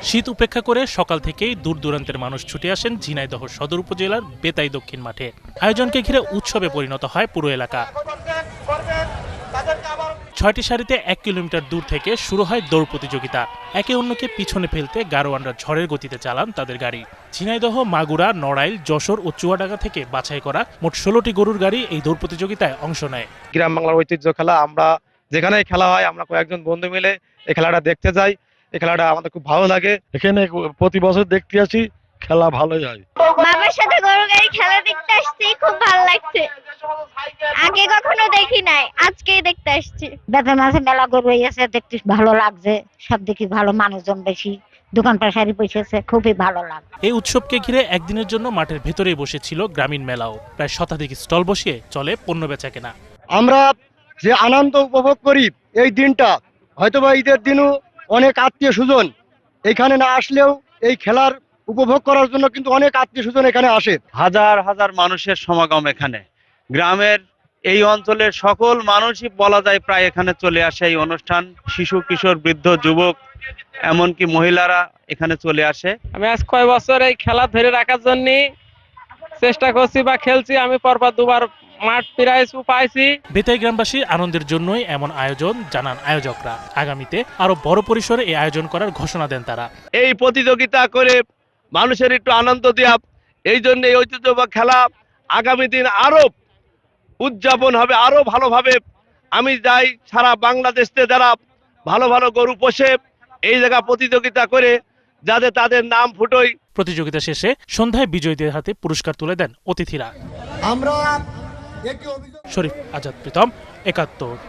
শীত উপেক্ষা করে সকাল থেকেই দূর দূরান্তের মানুষ ছুটে আসেন ঝিনাইদহ সদর উপজেলার বেতাই দক্ষিণ মাঠে। আয়োজনকে ঘিরে উৎসবে পরিণত হয় পুরো এলাকা। ৬টি সারিতে ১ কিলোমিটার দূর থেকে শুরু হয় দৌড় প্রতিযোগিতা। একে অন্যকে পিছনে ফেলতে গারোয়ানরা ঝড়ের গতিতে চালান তাদের গাড়ি। ঝিনাইদহ, মাগুরা, নড়াইল, যশোর ও চুয়াডাঙ্গা থেকে বাছাই করা মোট ১৬টি গরুর গাড়ি এই দৌড় প্রতিযোগিতায় অংশ নেয়। গ্রাম বাংলার ঐতিহ্য খেলা, আমরা যেখানে খেলা হয় আমরা কয়েকজন বন্ধু মিলে এই খেলাটা দেখতে যাই। এই খেলাটা আমাদের খুব ভালো লাগে। এখানে প্রতি বছর দেখতে আসি, খেলা ভালো যায়। বাবার সাথে গরু গাড়ি খেলা দেখতে আসছি, খুব ভালো লাগছে। আগে কখনো দেখি নাই, আজকেই দেখতে আসছি। বেতার মাঝে মেলা গরু আছে, দেখতে ভালো লাগছে। সব দেখি ভালো, মানুষজন বেশি, দোকান পাশারি বসেছে, খুবই ভালো লাগে। এই উৎসবকে ঘিরে একদিনের জন্য মাঠের ভেতরেই বসেছিল গ্রামীণ মেলাও। প্রায় শতাধিক স্টল বসিয়ে চলে পণ্য বেচা কেনা। আমরা যে আনন্দ উপভোগ করি এই দিনটা, হয়তোবা ঈদের দিনও অনেক আত্মীয় স্বজন এখানে না আসলেও এই খেলার উপভোগ করার জন্য কিন্তু অনেক আত্মীয় স্বজন এখানে আসে। হাজার হাজার মানুষের সমাগম এখানে। গ্রামের এই অঞ্চলের সকল মানুষই বলা যায় প্রায় এখানে চলে আসে এই অনুষ্ঠান। শিশু, কিশোর, বৃদ্ধ, যুবক, এমনকি মহিলারা এখানে চলে আসে। আমি আজ কয় বছর এই খেলা ধরে রাখার জন্য চেষ্টা করছি বা খেলছি। আমি পরপর দুবার মাঠ প্রাইজ পাইছি। বেতাই গ্রামবাসীর আনন্দের জন্যই এমন আয়োজন জানান আয়োজকরা। আগামীতে আরো বড় পরিসরে এই আয়োজন করার ঘোষণা দেন তারা। এই প্রতিযোগিতা করে মানুষের একটু আনন্দ দেওয়া, এই জন্য এই ঐতিহ্যবাহী খেলা আগামী দিন আরো উদযাপন হবে, আরো ভালোভাবে। আমি যাই সারা বাংলাদেশে যারা ভালো ভালো গরু পোষে এই জায়গা প্রতিযোগিতা করে যাতে তাদের নাম ফুটোয়। প্রতিযোগিতা শেষে সন্ধ্যায় বিজয়ীদের হাতে পুরস্কার তুলে দেন অতিথিরা। শরীফ আজাদ প্রীতম, ৭১।